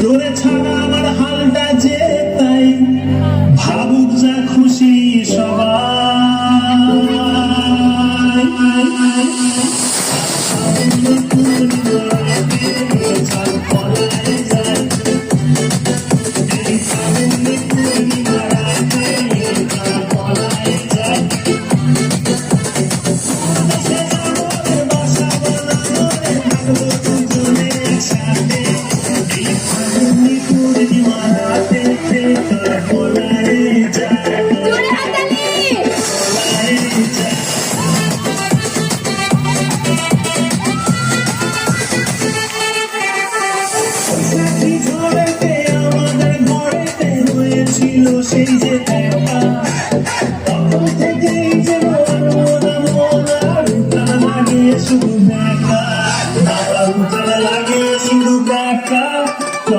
তোরে ছাড়া আমার হালটা যে তাই ভাবুক যা খুশি সেই যে